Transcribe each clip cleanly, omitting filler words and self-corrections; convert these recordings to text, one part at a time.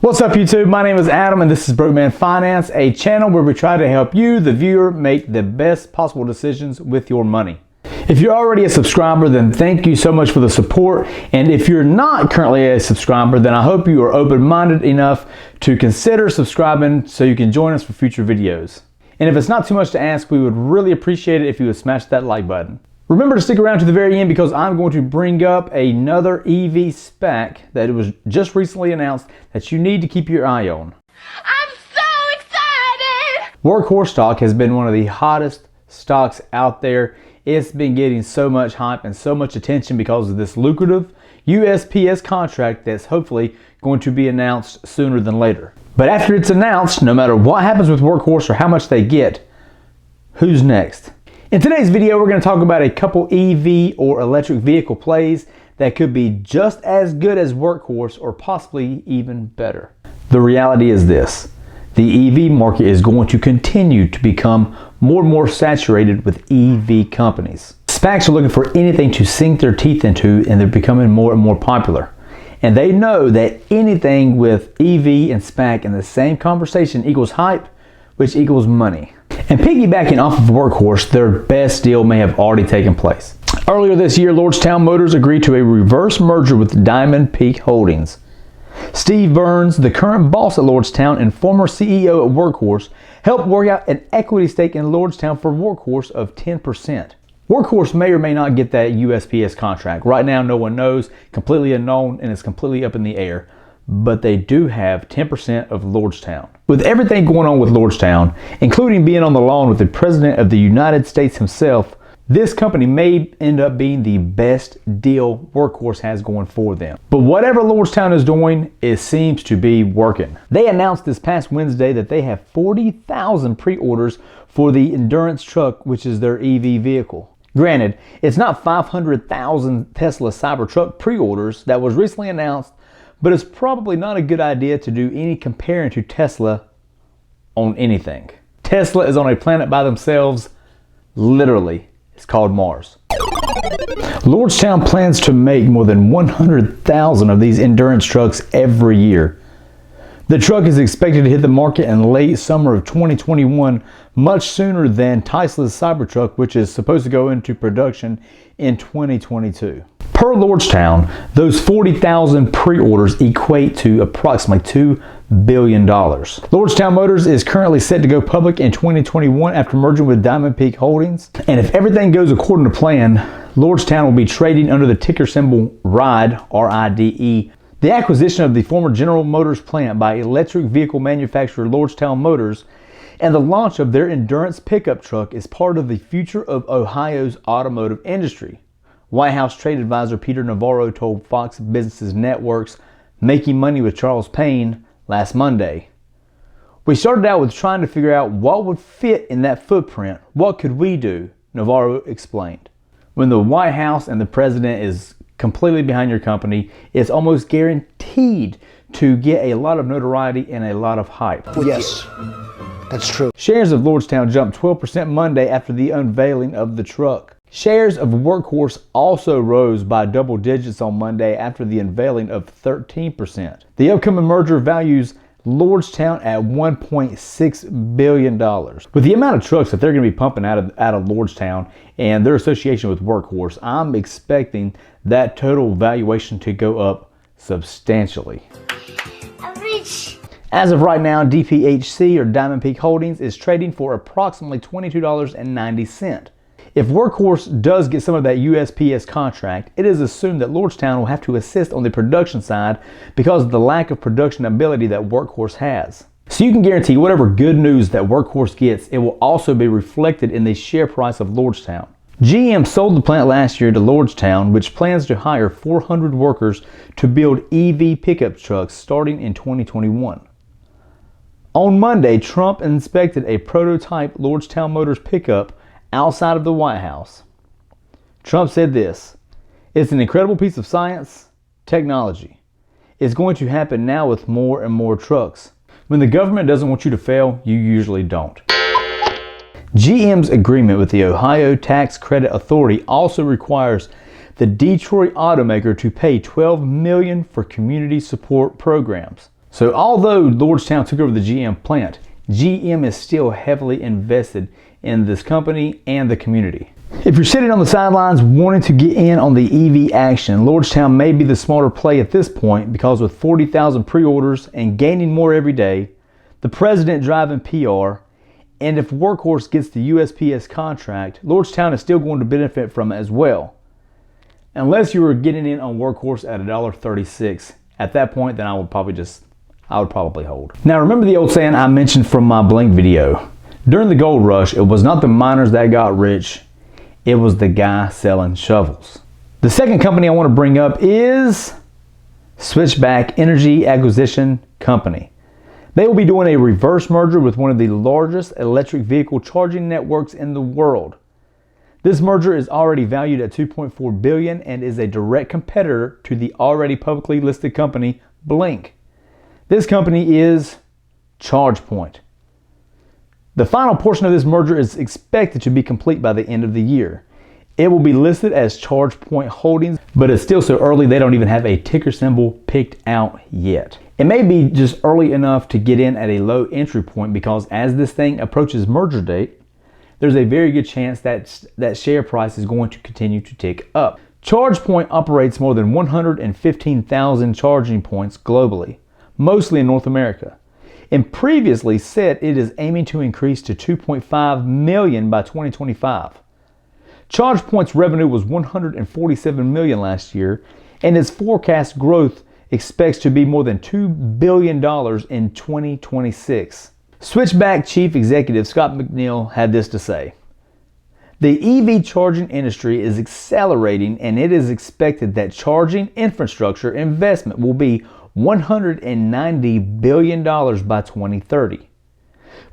What's up YouTube? My name is Adam and this is Broke Man Finance, a channel where we try to help you, the viewer, make the best possible decisions with your money. If you're already a subscriber, then thank you so much for the support. And if you're not currently a subscriber, then I hope you are open-minded enough to consider subscribing so you can join us for future videos. And if it's not too much to ask, we would really appreciate it if you would smash that like button. Remember to stick around to the very end because I'm going to bring up another EV SPAC that was just recently announced that you need to keep your eye on. I'm so excited! Workhorse stock has been one of the hottest stocks out there. It's been getting so much hype and so much attention because of this lucrative USPS contract that's hopefully going to be announced sooner than later. But after it's announced, no matter what happens with Workhorse or how much they get, who's next? In today's video, we're going to talk about a couple EV or electric vehicle plays that could be just as good as Workhorse or possibly even better. The reality is this: the EV market is going to continue to become more and more saturated with EV companies. SPACs are looking for anything to sink their teeth into, and they're becoming more and more popular. And they know that anything with EV and SPAC in the same conversation equals hype, which equals money. And piggybacking off of Workhorse, their best deal may have already taken place. Earlier this year, Lordstown Motors agreed to a reverse merger with Diamond Peak Holdings. Steve Burns, the current boss at Lordstown and former CEO at Workhorse, helped work out an equity stake in Lordstown for Workhorse of 10%. Workhorse may or may not get that USPS contract. Right now, no one knows, completely unknown, and it's completely up in the air. But they do have 10% of Lordstown. With everything going on with Lordstown, including being on the lawn with the President of the United States himself, this company may end up being the best deal Workhorse has going for them. But whatever Lordstown is doing, it seems to be working. They announced this past Wednesday that they have 40,000 pre-orders for the Endurance truck, which is their EV vehicle. Granted, it's not 500,000 Tesla Cybertruck pre-orders that was recently announced, but it's probably not a good idea to do any comparing to Tesla on anything. Tesla is on a planet by themselves, literally. It's called Mars. Lordstown plans to make more than 100,000 of these Endurance trucks every year. The truck is expected to hit the market in late summer of 2021, much sooner than Tesla's Cybertruck, which is supposed to go into production in 2022. Per Lordstown, those 40,000 pre-orders equate to approximately $2 billion. Lordstown Motors is currently set to go public in 2021 after merging with Diamond Peak Holdings. And if everything goes according to plan, Lordstown will be trading under the ticker symbol RIDE, R-I-D-E. The acquisition of the former General Motors plant by electric vehicle manufacturer Lordstown Motors and the launch of their Endurance pickup truck is part of the future of Ohio's automotive industry. White House trade advisor Peter Navarro told Fox Business Network's Making Money with Charles Payne last Monday. "We started out with trying to figure out what would fit in that footprint. What could we do?" Navarro explained. When the White House and the president is completely behind your company, it's almost guaranteed to get a lot of notoriety and a lot of hype. Yes, that's true. Shares of Lordstown jumped 12% Monday after the unveiling of the truck. Shares of Workhorse also rose by double digits on Monday after the unveiling of 13%. The upcoming merger values Lordstown at $1.6 billion. With the amount of trucks that they're going to be pumping out of Lordstown and their association with Workhorse, I'm expecting that total valuation to go up substantially. As of right now, DPHC or Diamond Peak Holdings is trading for approximately $22.90. If Workhorse does get some of that USPS contract, it is assumed that Lordstown will have to assist on the production side because of the lack of production ability that Workhorse has. So you can guarantee whatever good news that Workhorse gets, it will also be reflected in the share price of Lordstown. GM sold the plant last year to Lordstown, which plans to hire 400 workers to build EV pickup trucks starting in 2021. On Monday, Trump inspected a prototype Lordstown Motors pickup outside of the White House. Trump said this: "It's an incredible piece of science, technology. It's going to happen now with more and more trucks. When the government doesn't want you to fail, you usually don't." GM's agreement with the Ohio Tax Credit Authority also requires the Detroit automaker to pay $12 million for community support programs. So although Lordstown took over the GM plant, GM is still heavily invested in this company and the community. If you're sitting on the sidelines wanting to get in on the EV action, Lordstown may be the smarter play at this point, because with 40,000 pre-orders and gaining more every day, the president driving PR, and if Workhorse gets the USPS contract, Lordstown is still going to benefit from it as well. Unless you were getting in on Workhorse at $1.36, at that point, then I would probably hold. Now remember the old saying I mentioned from my Blink video. During the gold rush, it was not the miners that got rich, it was the guy selling shovels. The second company I want to bring up is Switchback Energy Acquisition Company. They will be doing a reverse merger with one of the largest electric vehicle charging networks in the world. This merger is already valued at $2.4 billion and is a direct competitor to the already publicly listed company Blink. This company is ChargePoint. The final portion of this merger is expected to be complete by the end of the year. It will be listed as ChargePoint Holdings, but it's still so early they don't even have a ticker symbol picked out yet. It may be just early enough to get in at a low entry point, because as this thing approaches merger date, there's a very good chance that share price is going to continue to tick up. ChargePoint operates more than 115,000 charging points globally, mostly in North America, and previously said it is aiming to increase to 2.5 million by 2025. ChargePoint's revenue was $147 million last year, and its forecast growth expects to be more than $2 billion in 2026. Switchback Chief Executive Scott McNeil had this to say: "The EV charging industry is accelerating, and it is expected that charging infrastructure investment will be $190 billion by 2030.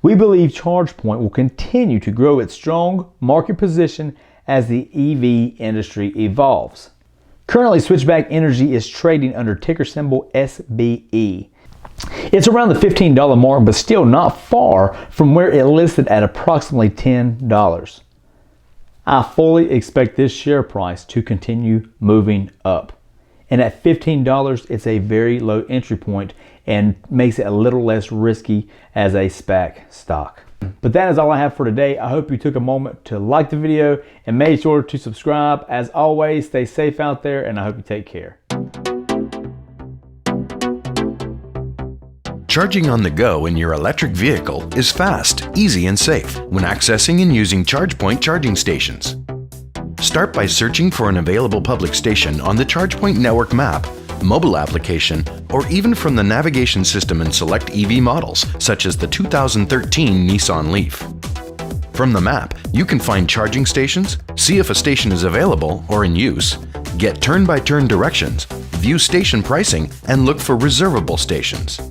We believe ChargePoint will continue to grow its strong market position as the EV industry evolves." Currently, Switchback Energy is trading under ticker symbol SBE. It's around the $15 mark, but still not far from where it listed at approximately $10. I fully expect this share price to continue moving up. And at $15, it's a very low entry point and makes it a little less risky as a SPAC stock. But that is all I have for today. I hope you took a moment to like the video and made sure to subscribe. As always, stay safe out there, and I hope you take care. Charging on the go in your electric vehicle is fast, easy, and safe when accessing and using ChargePoint charging stations. Start by searching for an available public station on the ChargePoint network map, mobile application, or even from the navigation system in select EV models, such as the 2013 Nissan Leaf. From the map, you can find charging stations, see if a station is available or in use, get turn-by-turn directions, view station pricing, and look for reservable stations.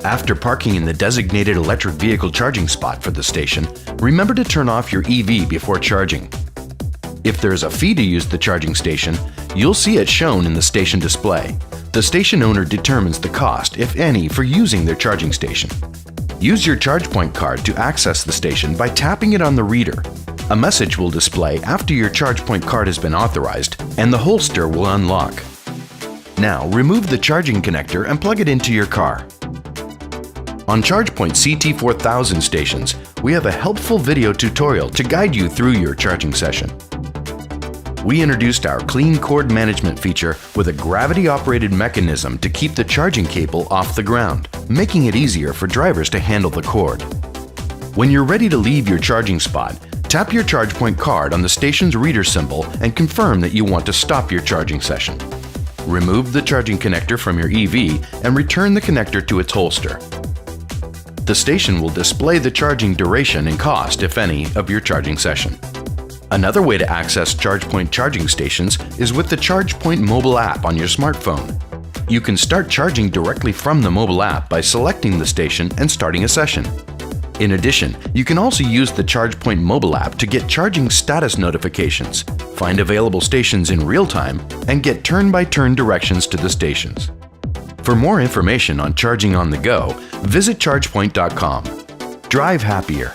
After parking in the designated electric vehicle charging spot for the station, remember to turn off your EV before charging. If there is a fee to use the charging station, you'll see it shown in the station display. The station owner determines the cost, if any, for using their charging station. Use your ChargePoint card to access the station by tapping it on the reader. A message will display after your ChargePoint card has been authorized, and the holster will unlock. Now, remove the charging connector and plug it into your car. On ChargePoint CT4000 stations, we have a helpful video tutorial to guide you through your charging session. We introduced our clean cord management feature with a gravity-operated mechanism to keep the charging cable off the ground, making it easier for drivers to handle the cord. When you're ready to leave your charging spot, tap your ChargePoint card on the station's reader symbol and confirm that you want to stop your charging session. Remove the charging connector from your EV and return the connector to its holster. The station will display the charging duration and cost, if any, of your charging session. Another way to access ChargePoint charging stations is with the ChargePoint mobile app on your smartphone. You can start charging directly from the mobile app by selecting the station and starting a session. In addition, you can also use the ChargePoint mobile app to get charging status notifications, find available stations in real time, and get turn-by-turn directions to the stations. For more information on charging on the go, visit ChargePoint.com. Drive happier.